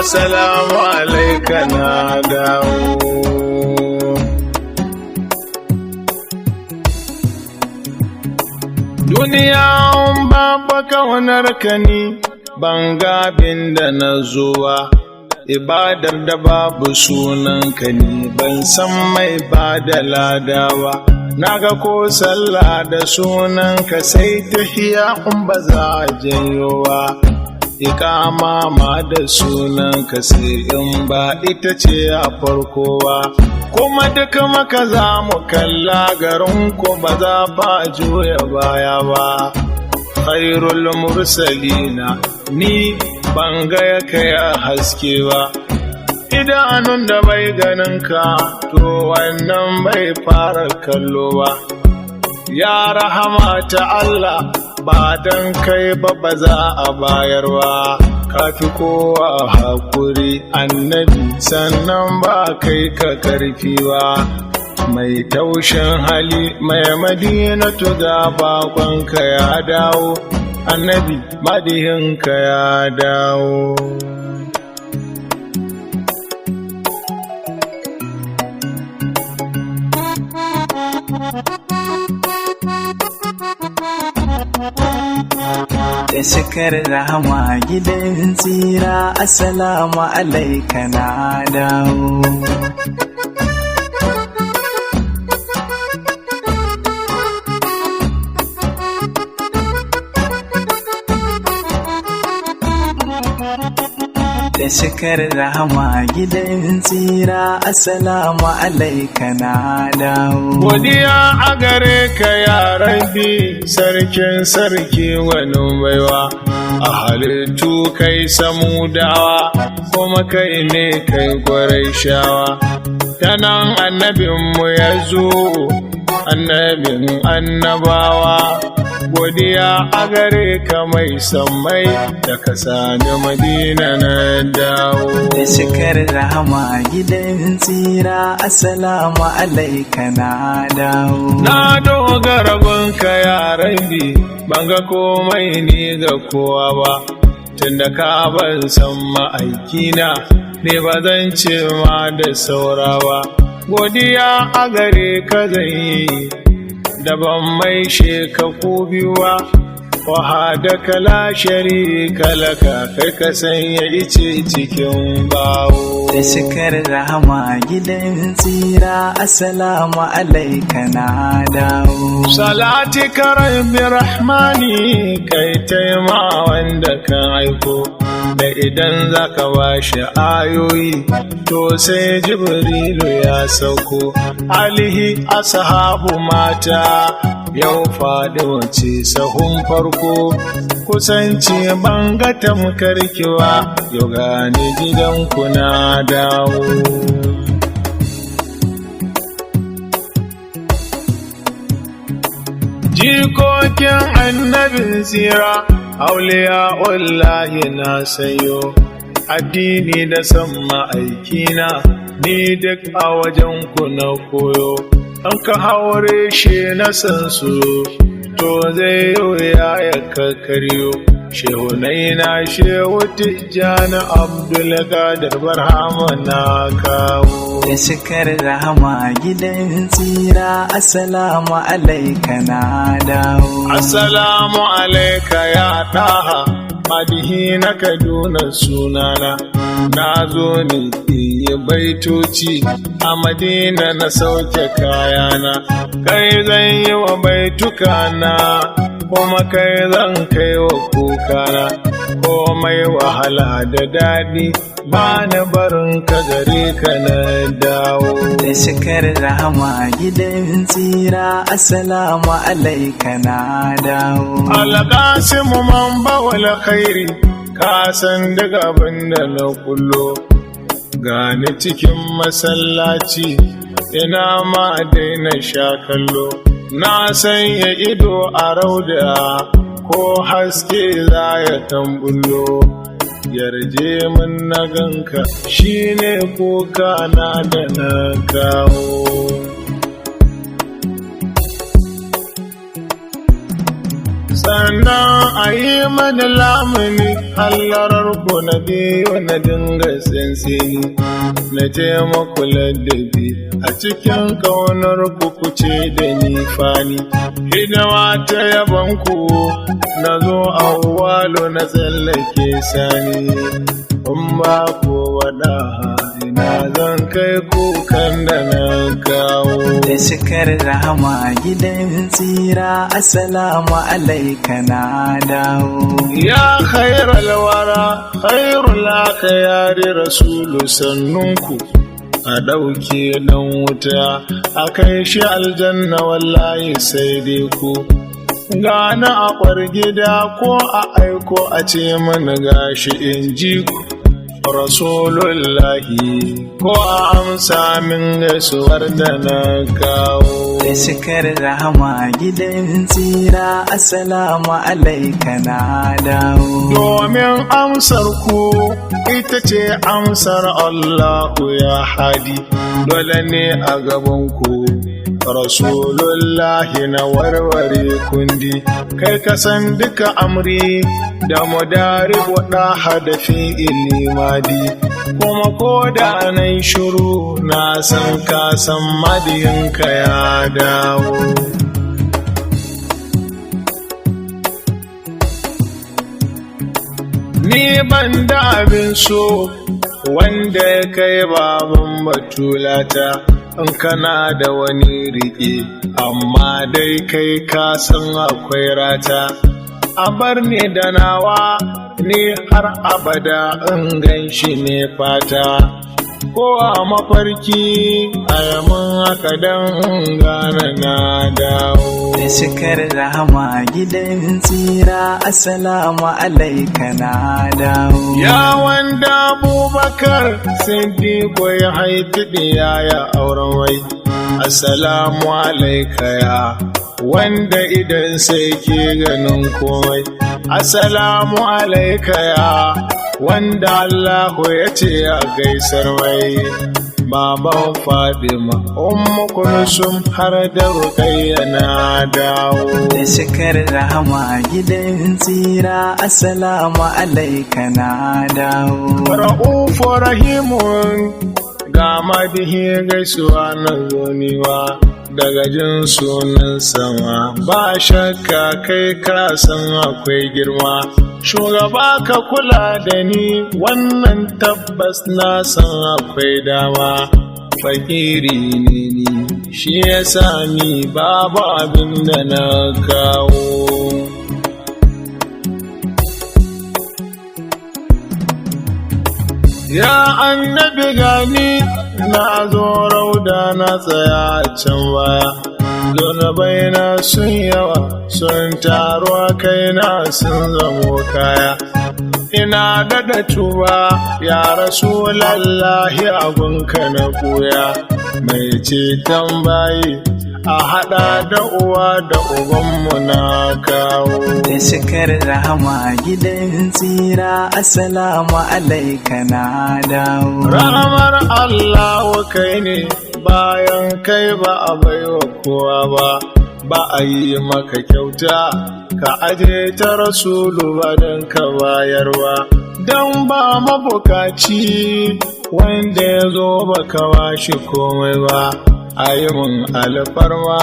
assalamu alaika na dawo. Duniya babba kaunar ka ni ban ga abin da na zo ba, ibadar da babu sunan ka ni ban san mai ba da ladawa. Naga ko sallah da sunan ka sai tahiya in ba za a janyo ba, iqama ma da sunan ka sai in ba ita ce a farko ba. Kuma duka maka za mu kalla garin ku ba za ba juya baya ba. Khairul mursalina ni ban ga ya kai a haske ba, idanun da bai ganin ka to wannan bai fara kallo ba. Ya rahama ta Allah ba dan kai ba ba za a bayar ba. Kafi kowa hakuri annabi sannan ba kai ka karfi ba. Mai taushin hali mai madinatu ga bakonka ya dawo, annabi madihinka ya dawo. Da shikar rahama gidan tsira, assalamu alaika na dawo. Da shikar rahama gidan tsira, assalamu alaika na dawo. Godiya a gare ka ya rabbi, sarkin sarki wani baiwa. A halittu kai samudawa, kuma kai ne kai gwarai shawa. Ta nan annabinmu ya zo, annabin annabawa. Godiya a gare ka mai sammai, da ka sani madina na dawo. Da shikar rahama gidan tsira, assalamu alaika na dawo. Na dogara gunka ya rabbi, ban ga komai ni ga kowa ba. Tunda ka ban san ma'aikina ne ba zan ce ma da saura ba. Godiya a gare ka zan yi da ban mai shekaku biyuwa. Wahadaka la sharika laka, kai ka sanya ice cikin bawo. Da shikar rahama gidan tsira, assalamu alaika na dawo. Salati karbi rahmani, kai taima wanda kan aiko. Da idan zaka bashi ayoyi to sai Jibrilu ya sauko. Alihi ashabu mata yau faɗi wace sahun farko. Kusanci banga tamkarkiwa, yau gani gidanku na dawo. Jikokin annabin tsira, auliya wallahi na sayo. Addini da san ma'aikina ni duk a wajen ku na koyo. An ka haure shi na san su to zai ya karyo. Shehunai na shehu Tijjani Abdulkadir Barhama na kawo. Da shikar rahama gidan tsira, assalamu alaika na dawo. Assalamu alaika ya ɗaha, madihi na Kaduna sunana. Na zo ne yi baitoci a Madina na sauke kayana. Kai zan yi wa baitukana, kuma kai zan kai wa kukana. Komai wahala da daɗi ba na barin ka gare ka na dawo. Da shikar rahama gidan tsira, assalamu alaika na dawo. Alƙasimu man bawal khairi, ka san duk abin da na kullo. Gani cikin masallaci ina ma daina sha kallo. Na sanya ido a rauda ko haske za ya tambullo. Yarje min na ganka shine kuka na da na kawo. sannan a yi mani lamuni hallarar ku na biyu na dinga tsintsini na taimako ladabi a cikin ƙaunar ku kuce da ni fani hidima ta yaban ku na zo a walo na tsallake sani in ba ku wada ina zan kai kukan da na kawo da shikar rahama gidan tsira assalamu alaika na dawo ya khairal wara khairul akhyari rasulu sannunku a ɗauke ɗan wuta a kai shi aljanna wallahi sai dai ku gana a gida ko a aiko a ce mana gashi in ji ku rasulullahi ko a amsa min gaisuwar da na kawo da shikar rahama gidan tsira assalamu alaika na dawo domin amsar ku ita ce amsar Allahu ya hadi dole ne a gaban ku rasulullahi na warware kundi kai kasan duka amri da mudari wada hadafi ilimadi kuma ko da nan shiru na san ka san madiyinka ya dawo ni ban da abin so wanda ya kai baban batulata in kana da wani riƙe amma dai kai ka san akwai rata a bar ni da nawa ni har abada in gan shi ne fata ko a mafarki a yamin haka don gane na dawo da shikar rahama gidan tsira assalamu alaika na dawo ya wanda abubakar siddiqo ya haifi ɗiya ya auren wai assalamu alaika ya wanda idan sai ke ganin komai assalamu alaika ya wanda Allahu ya ce a gaisar mai baban Fadima ummu kulsum har da Ruqayya na dawo da shikar rahama gidan tsira assalamu alaika na dawo ra'ufu rahimun ga madihi gaisuwa na zoniwa daga jin sunan sama ba shakka kai ka san akwai girma shugaba ka kula da ni wannan tabbas na san akwai dama fakiri ne ni shi ya sami babu abin da na kawo ya annabi gani na zo rauda na tsaya a can baya zunubai na sun yawa sun taru a kaina sun zamo kaya ina daɗa tuba ya rasulallahi abunka na koya mai ceton bayi a haɗa da uwa da ubanmu na kawo da shikar rahama gidan tsira assalamu alaika na dawo rahamar Allah kai ne bayan kai ba a baiwa kowa ba a yi maka kyauta ka aje ta rasulu ba don ka bayarwa don ba mabukaci wanda ya zo ba ka bashi komai ba a yi mun alfarma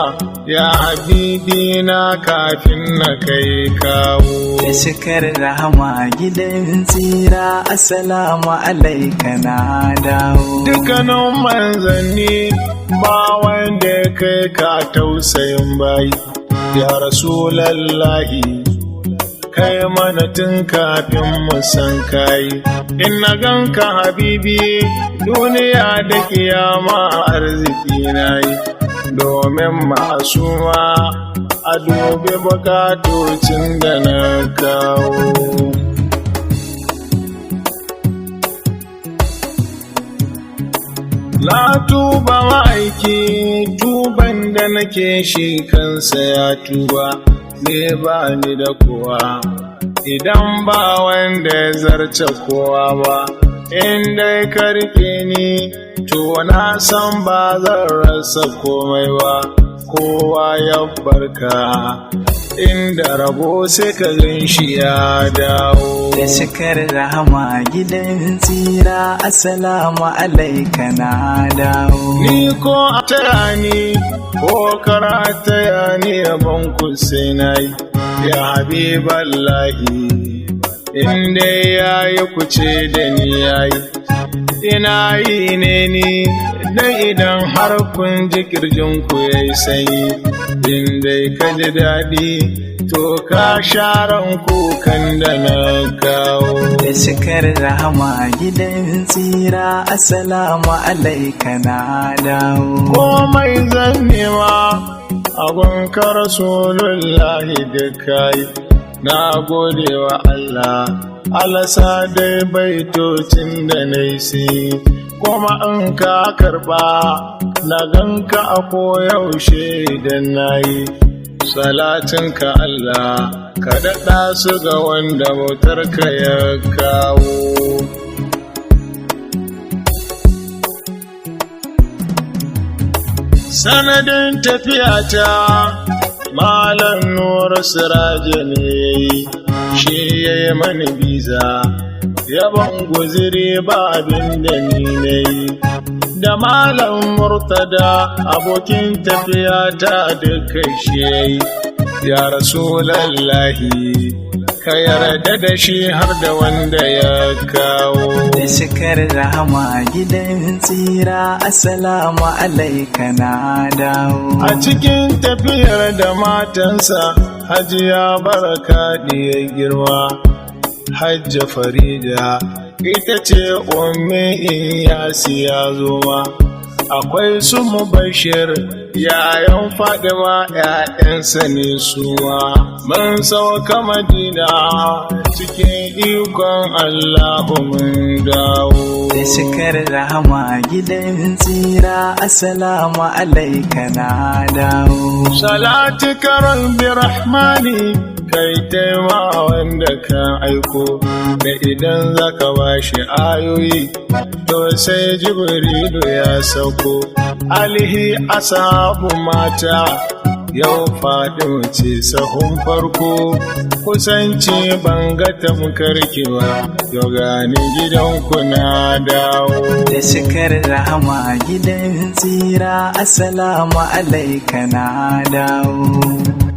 ya habibi na kafin na kai kawo da shikar rahama gidan tsira assalamu alaika na dawo dukkanin manzanni ba wanda ya kai ka tausayin bayi ya rasulallahi kai mana tun kafin mu san kai in na ganka habibi duniya da kiyama arziki nayi domin masuma a dubi bukatocin da na kawo na tuba ma'aiki tuban da nake shi kansa ya tuba ne ba ni da kowa idan ba wanda ya zarce kowa ba inda ka rike ni to na san ba zan rasa komai ba kowa ya barka inda rabo sai ka gan shi ya dawo. Da cikar rahama gidan tsira, assalamu alaika na dawo. Ni ko a taya ni ko kara taya ni ban ku sai na yi, ya habiballahi inda ya yi kuce da ni ya yi. Ina yi ne ni dan idan har kun ji kirjinku ya yi sanyi, inda ka ji daɗi to ka sharan kukan da na kawo. Da cikar rahama gidan tsira, assalamu alaika na dawo. Komai zan nema abun ka rasulullahi da kai, na gode wa Allah alasa dai baitocin da na yi, kuma in ka karba na ganka a koyaushe idan na yi. Salatinka Allah ka daɗa su ga wanda motarka ya kawo. Sanadin tafiyata Malam Nur Siraje ne shi ya yi mani biza, yaban guziri ba abin da ni na yi. Da Malam Murtada abokin tafiyata duka shi ya yi. Ya Rasulallahi ka yarda da shi har da wanda ya kawo. Da cikar rahama gidan tsira, assalamu alaika na dawo. A cikin tafiyar da matansa Hajiya Baraka ya girma, Hajja Farida ita ce Ummi Iyasi ya zo ma. Akwai su Mubashir yayan Fadima ƴaƴansa ne suwa. Mun sauka Madina cikin ikon Allah mun dawo. Da cikar rahama gidan tsira, assalamu alaika na dawo. Salatika rabbi rahmani kai taima wanda ka aiko, da idan zaka bashi ayoyi to sai Jibrilu ya sauko. Alihi asabu mata yau Fatima ce sahun farko, kusanci banga tamkarkewa yau gani gidanku na dawo. Da cikar rahama gidan tsira, assalamu alaika na dawo.